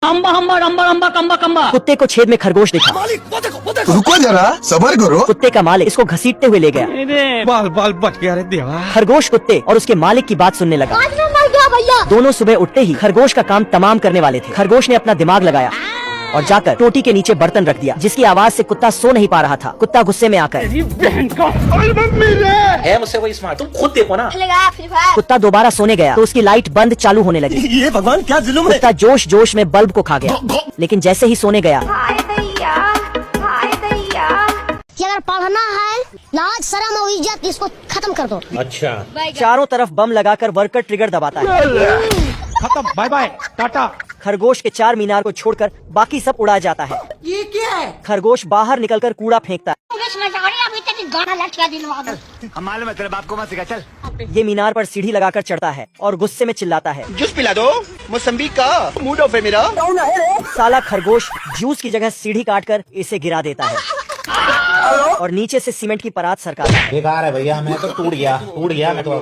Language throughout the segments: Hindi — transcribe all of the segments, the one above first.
अम्बा अम्बा अम्बा अम्बा कम्बा कम्बा। कुत्ते को छेद में खरगोश दिखा। रुको जरा, सबर करो। कुत्ते का मालिक इसको घसीटते हुए ले गया। बाल बाल बच गया रे देवा। खरगोश कुत्ते और उसके मालिक की बात सुनने लगा। आज मैं मर गया भैया। दोनों सुबह उठते ही खरगोश का काम तमाम करने वाले थे। खरगोश ने अपना दिमाग लगाया और जाकर टोटी के नीचे बर्तन रख दिया, जिसकी आवाज से कुत्ता सो नहीं पा रहा था। कुत्ता गुस्से में आकर है मुझसे वही स्मार्ट, तुम खुद देखो ना। कुत्ता दोबारा सोने गया तो उसकी लाइट बंद चालू होने लगी। ये भगवान क्या जुल्म है। कुत्ता जोश जोश में बल्ब को खा गया, लेकिन जैसे ही सोने गया कि अगर पढ़ना है लाज शर्म और इज्जत इसको खत्म कर दो। अच्छा, चारों तरफ बम लगाकर वर्कर ट्रिगर दबाता है। खत्म, बाय बाय, टाटा। खरगोश के 4 मीनार को छोड़कर बाकी सब उड़ा जाता है। ये क्या है? खरगोश बाहर निकलकर कूड़ा फेंकता है। मालूम है तेरे बाप को मत सिखा, चल। ये मीनार पर सीढ़ी लगाकर चढ़ता है और गुस्से में चिल्लाता है, जूस पिला दो, मौसम्बी का मूड ऑफ है मेरा। साला खरगोश जूस की जगह सीढ़ी काटकर इसे गिरा देता है और नीचे से सीमेंट की परात सरकाता है। बेकार है भैया, मैं तो टूट गया मैं तो।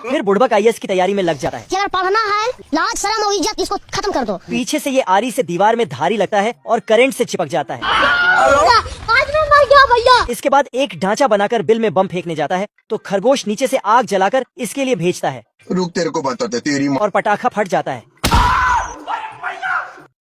फिर बुड़बक IAS की तैयारी में लग जाता है। कि अगर पढ़ना है लाज शर्म और इज्जत इसको खत्म कर दो। पीछे से ये आरी से दीवार में धारी लगता है और करंट से चिपक जाता है। आज मैं मर गया भैया। इसके बाद एक ढांचा बनाकर बिल में बम फेंकने जाता है तो खरगोश नीचे से आग जलाकर इसके लिए भेजता है रुक, तेरे को बताते तेरी माँ। और पटाखा फट जाता है।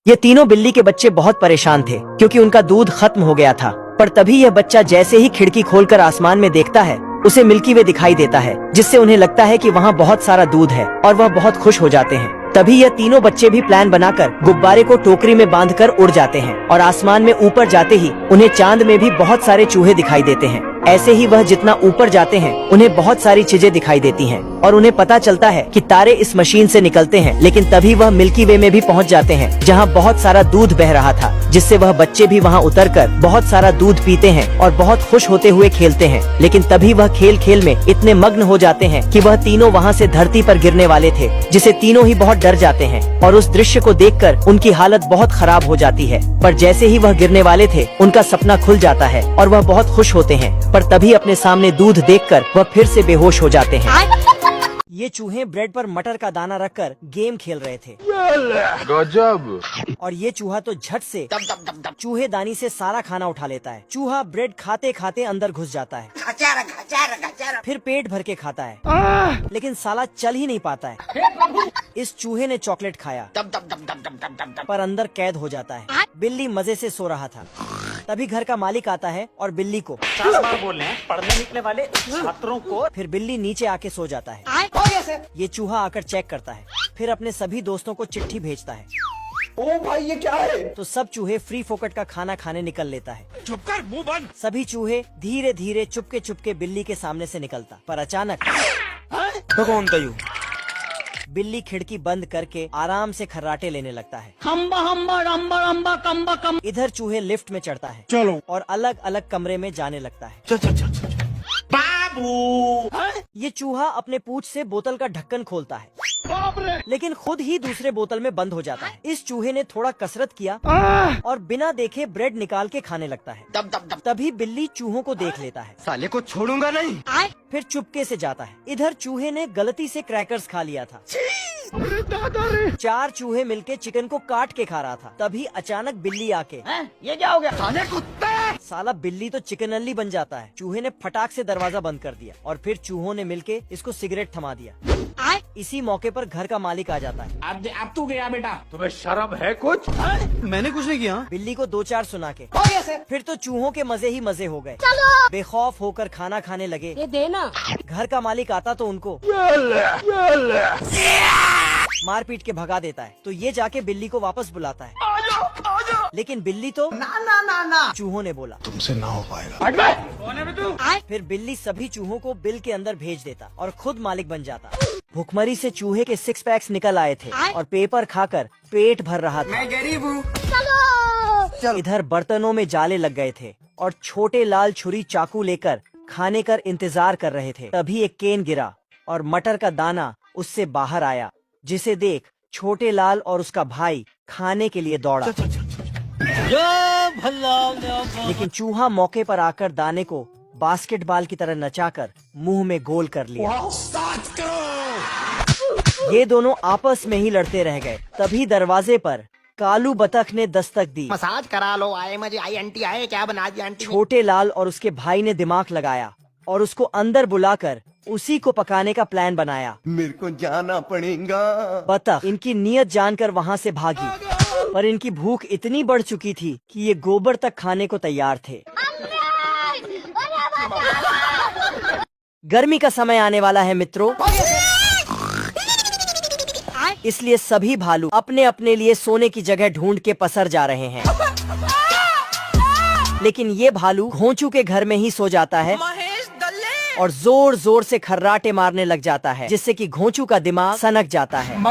ये तीनों बिल्ली के बच्चे बहुत परेशान थे क्योंकि उनका दूध खत्म हो गया था। पर तभी यह बच्चा जैसे ही खिड़की खोलकर आसमान में देखता है, उसे मिल्की वे दिखाई देता है, जिससे उन्हें लगता है कि वहाँ बहुत सारा दूध है और वह बहुत खुश हो जाते हैं। तभी यह तीनों बच्चे भी प्लान बनाकर गुब्बारे को टोकरी में बांधकर उड़ जाते हैं और आसमान में ऊपर जाते ही उन्हें चांद में भी बहुत सारे चूहे दिखाई देते हैं। ऐसे ही वह जितना ऊपर जाते हैं उन्हें बहुत सारी चीजें दिखाई देती हैं और उन्हें पता चलता है कि तारे इस मशीन से निकलते हैं। लेकिन तभी वह मिल्की वे में भी पहुंच जाते हैं जहां बहुत सारा दूध बह रहा था, जिससे वह बच्चे भी वहां उतरकर बहुत सारा दूध पीते हैं और बहुत खुश होते हुए खेलते हैं। लेकिन तभी वह खेल खेल में इतने मग्न हो जाते हैं कि वह तीनों वहां से धरती पर गिरने वाले थे, जिसे तीनों ही बहुत डर जाते हैं और उस दृश्य को देखकर उनकी हालत बहुत खराब हो जाती है। पर जैसे ही वह गिरने वाले थे उनका सपना खुल जाता है और वह बहुत खुश होते हैं। पर तभी अपने सामने दूध देखकर वह फिर से बेहोश हो जाते हैं। ये चूहे ब्रेड पर मटर का दाना रखकर गेम खेल रहे थे। गजब। और ये चूहा तो झट से चूहे दानी से सारा खाना उठा लेता है। चूहा ब्रेड खाते खाते अंदर घुस जाता है, फिर पेट भर के खाता है, लेकिन साला चल ही नहीं पाता है। इस चूहे ने चॉकलेट खाया पर अंदर कैद हो जाता है। बिल्ली मजे से सो रहा था। तभी घर का मालिक आता है और बिल्ली को बोल रहे हैं पढ़ने निकले वाले छात्रों को। फिर बिल्ली नीचे आके सो जाता है। ये चूहा आकर चेक करता है, फिर अपने सभी दोस्तों को चिट्ठी भेजता है। ओ भाई ये क्या है? तो सब चूहे फ्री फोकट का खाना खाने निकल लेता है। चुप कर, मुंह बंद। सभी चूहे धीरे धीरे चुपके चुपके बिल्ली के सामने से निकलता, पर अचानक तो कौन था यू? बिल्ली खिड़की बंद करके आराम से खर्राटे लेने लगता है। अम्बा अम्बा अम्बा अम्बा कम्बा कम। इधर चूहे लिफ्ट में चढ़ता है चलो और अलग अलग कमरे में जाने लगता है। चल चल चल चल। बाबू, ये चूहा अपने पूंछ से बोतल का ढक्कन खोलता है, लेकिन खुद ही दूसरे बोतल में बंद हो जाता है। इस चूहे ने थोड़ा कसरत किया और बिना देखे ब्रेड निकाल के खाने लगता है। तभी बिल्ली चूहों को देख लेता है, साले को छोड़ूंगा नहीं। फिर चुपके से जाता है। इधर चूहे ने गलती से क्रैकर्स खा लिया था। 4 चूहे मिलके चिकन को काट के खा रहा था। तभी अचानक बिल्ली आके ये क्या हो गया? साले कुत्ते। साला बिल्ली तो चिकन अल्ली बन जाता है। चूहे ने फटाक से दरवाजा बंद कर दिया और फिर चूहों ने मिलके इसको सिगरेट थमा दिया। इसी मौके पर घर का मालिक आ जाता है। अब तू गया बेटा। तुम्हें शर्म है कुछ? मैंने कुछ नहीं किया। बिल्ली को 2-4 सुना के फिर तो चूहों के मजे ही मजे हो गए। बेखौफ होकर खाना खाने लगे। ये देना। घर का मालिक आता तो उनको मारपीट के भगा देता है। तो ये जाके बिल्ली को वापस बुलाता है। लेकिन बिल्ली तो ना चूहों ने बोला तुमसे ना हो पाएगा। फिर बिल्ली सभी चूहों को बिल के अंदर भेज देता और खुद मालिक बन जाता। भुखमरी से चूहे के 6 पैक्स निकल आए थे और पेपर खाकर पेट भर रहा था। मैं गरीब हूँ। इधर बर्तनों में जाले लग गए थे और छोटे लाल छुरी चाकू लेकर खाने का इंतजार कर रहे थे। तभी एक केन गिरा और मटर का दाना उससे बाहर आया, जिसे देख छोटे लाल और उसका भाई खाने के लिए दौड़ा। लेकिन चूहा मौके पर आकर दाने को बास्केटबॉल की तरह नचाकर मुंह में गोल कर लिया। ये दोनों आपस में ही लड़ते रह गए। तभी दरवाजे पर कालू बतख ने दस्तक दी। मसाज करा लो, आए मजे आई आंटी आए, क्या बना दिया आंटी ने? छोटे लाल और उसके भाई ने दिमाग लगाया और उसको अंदर बुलाकर उसी को पकाने का प्लान बनाया। मेरे को जाना पड़ेगा। बतख इनकी नीयत जानकर वहाँ से भागी, पर इनकी भूख इतनी बढ़ चुकी थी कि ये गोबर तक खाने को तैयार थे। गर्मी का समय आने वाला है मित्रों, इसलिए सभी भालू अपने अपने लिए सोने की जगह ढूंढ के पसर जा रहे हैं। लेकिन ये भालू घोंचू के घर में ही सो जाता है और जोर जोर से खर्राटे मारने लग जाता है, जिससे कि घोंचू का दिमाग सनक जाता है।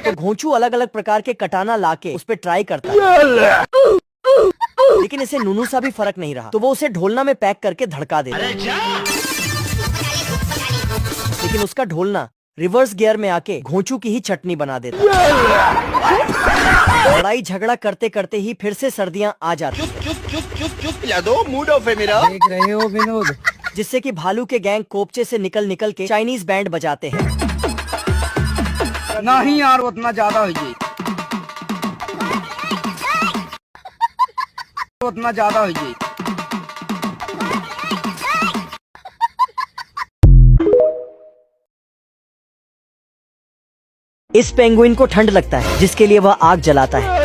तो घोंचू अलग अलग प्रकार के कटाना लाके उस पर ट्राई करता है, लेकिन इसे नूनू सा भी फर्क नहीं रहा, तो वो उसे ढोलना में पैक करके धड़का देता है। लेकिन उसका ढोलना रिवर्स गियर में आके घोंचू की ही चटनी बना देता है। लड़ाई झगड़ा करते करते ही फिर से सर्दियां आ जाती हैं। मूड ऑफ है मेरा। देख रहे हो विनोद? जिससे कि भालू के गैंग कोपचे से निकल निकल के चाइनीज बैंड बजाते हैं। नहीं यार, उतना ज्यादा हो जाए, उतना ज्यादा हो जाए। इस पेंगुइन को ठंड लगता है, जिसके लिए वह आग जलाता है।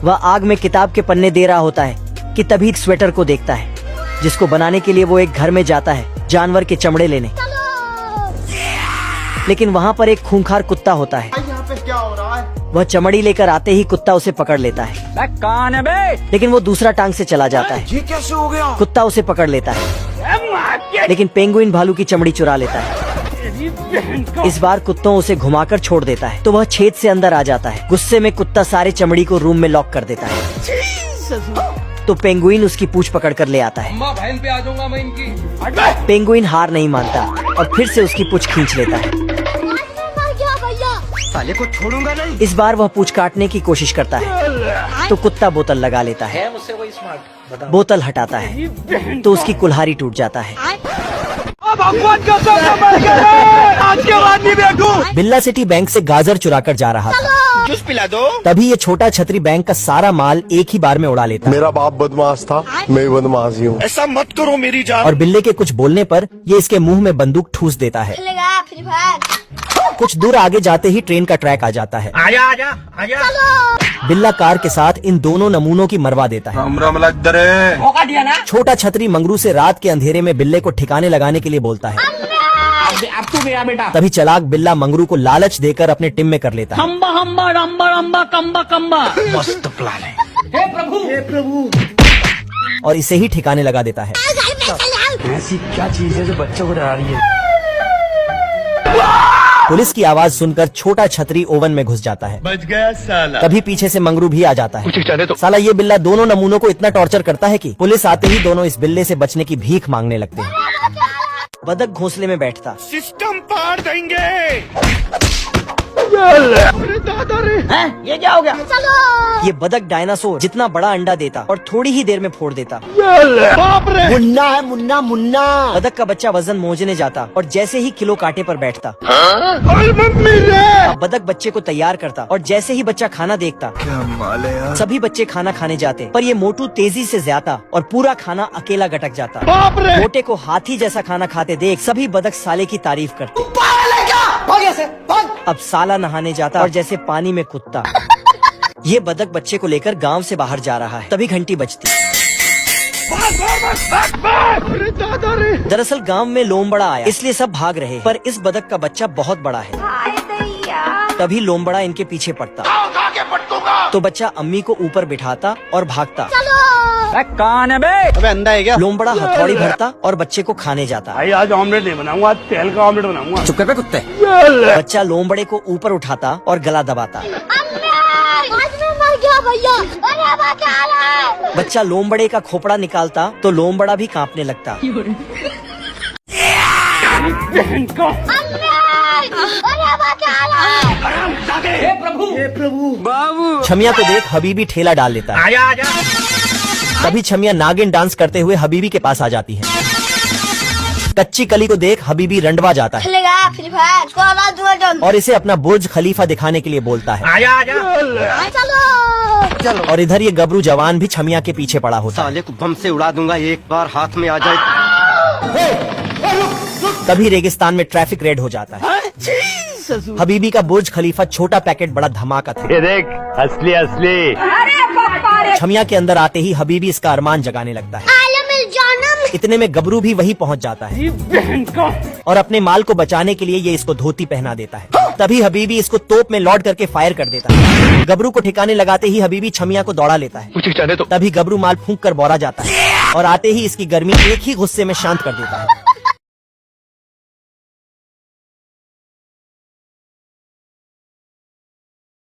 वह आग में किताब के पन्ने दे रहा होता है कि तभी स्वेटर को देखता है, जिसको बनाने के लिए वो एक घर में जाता है जानवर के चमड़े लेने। लेकिन वहाँ पर एक खूंखार कुत्ता होता है। यहाँ पे क्या हो रहा है? वह चमड़ी लेकर आते ही कुत्ता उसे पकड़ लेता है, कौन है बे? लेकिन वो दूसरा टांग से चला जाता है। ये कैसे हो गया? कुत्ता उसे पकड़ लेता है, लेकिन पेंगुइन भालू की चमड़ी चुरा लेता है। इस बार कुत्तों उसे घुमाकर छोड़ देता है, तो वह छेद से अंदर आ जाता है। गुस्से में कुत्ता सारे चमड़ी को रूम में लॉक कर देता है। तो पेंगुइन उसकी पूंछ पकड़ कर ले आता है। बहन पे आ जाऊंगा मैं इनकी। पेंगुइन हार नहीं मानता और फिर से उसकी पूंछ खींच लेता है। साले को छोड़ूंगा नहीं। इस बार वह पूंछ काटने की कोशिश करता है, तो कुत्ता बोतल लगा लेता है। मुझसे कोई स्मार्ट बोतल हटाता है तो उसकी कुल्हाड़ी टूट जाता है। बिल्ला सिटी बैंक से गाजर चुराकर जा रहा था। जूस पिला दो। तभी ये छोटा छतरी बैंक का सारा माल एक ही बार में उड़ा लेता है। मेरा बाप बदमाश था, मैं बदमाश ही हूँ। ऐसा मत करो मेरी जान। और बिल्ले के कुछ बोलने पर ये इसके मुंह में बंदूक ठूस देता है। कुछ दूर आगे जाते ही ट्रेन का ट्रैक आ जाता है। आजा आजा आजा। बिल्ला कार के साथ इन दोनों नमूनों की मरवा देता है। मौका दिया ना। छोटा छतरी मंगरू से रात के अंधेरे में बिल्ले को ठिकाने लगाने के लिए बोलता है। अब तू गया बेटा। तभी चालाक बिल्ला मंगरू को लालच देकर अपने टिम में कर लेता है। हम्बा हम्बा रम्बा रम्बा कम्बा कम्बा। मस्त प्लान है। हे प्रभु, हे प्रभु। और इसे ही ठिकाने लगा देता है। ऐसी क्या चीज है जो बच्चों को डरा रही है? पुलिस की आवाज सुनकर छोटा छतरी ओवन में घुस जाता है। बच गया साला। तभी पीछे से मंगरू भी आ जाता है। साला ये बिल्ला दोनों नमूनों को इतना टॉर्चर करता है कि पुलिस आते ही दोनों इस बिल्ले से बचने की भीख मांगने लगते हैं। बदक घोंसले में बैठता। सिस्टम पार देंगे। हैं? ये क्या हो गया? ये बदक डायनासोर जितना बड़ा अंडा देता और थोड़ी ही देर में फोड़ देता। मुन्ना है मुन्ना मुन्ना। बदक का बच्चा वजन मोजने जाता और जैसे ही किलो कांटे पर बैठता। अब बदक बच्चे को तैयार करता और जैसे ही बच्चा खाना देखता, क्या माल है यार। सभी बच्चे खाना खाने जाते, पर ये मोटू तेजी से ज्यादा और पूरा खाना अकेला गटक जाता। मोटे को हाथी जैसा खाना खाते देख सभी बदक साले की तारीफ करते। अब साला नहाने जाता और जैसे पानी में कूदता। ये बदक बच्चे को लेकर गांव से बाहर जा रहा है, तभी घंटी बजती। दरअसल गांव में लोमबड़ा आया, इसलिए सब भाग रहे, पर इस बदक का बच्चा बहुत बड़ा है। तभी लोमबड़ा इनके पीछे पड़ता, तो बच्चा अम्मी को ऊपर बिठाता और भागता। कौन है बे? अबे अंधा है क्या? लोमबड़ा हथौड़ी भरता और बच्चे को खाने जाता। भाई आज ऑमलेट नहीं बनाऊंगा, आज तेल का ऑमलेट बनाऊंगा। चुप कर बे कुत्ते। बच्चा लोमबड़े को ऊपर उठाता और गला दबाता। बच्चा लोमबड़े का खोपड़ा निकालता तो लोमबड़ा भी कांपने लगता। हे प्रभु, हे प्रभु। बाबू छमिया को देख हबीबी ठेला डाल लेता है। आजा आजा। तभी छमिया नागिन डांस करते हुए हबीबी के पास आ जाती है। कच्ची कली को देख हबीबी रंडवा जाता है खेलेगा फ्री फायर कोला दुआ और इसे अपना बुर्ज खलीफा दिखाने के लिए बोलता है। चलो और इधर ये गबरू जवान भी छमिया के पीछे पड़ा होता है। साले को बम से उड़ा दूंगा एक बार हाथ में आ जाए। तभी रेगिस्तान में ट्रैफिक रेड हो जाता है। हबीबी का बुर्ज खलीफा छोटा पैकेट बड़ा धमाका था। ये देख असली असली। छमिया के अंदर आते ही हबीबी इसका अरमान जगाने लगता है। इतने में गबरू भी वही पहुंच जाता है और अपने माल को बचाने के लिए ये इसको धोती पहना देता है। तभी हबीबी इसको तोप में लौट करके फायर कर देता है। गबरू को ठिकाने लगाते ही हबीबी छमिया को दौड़ा लेता है। तभी गबरू माल फूंक कर बौरा जाता है और आते ही इसकी गर्मी एक ही गुस्से में शांत कर देता है।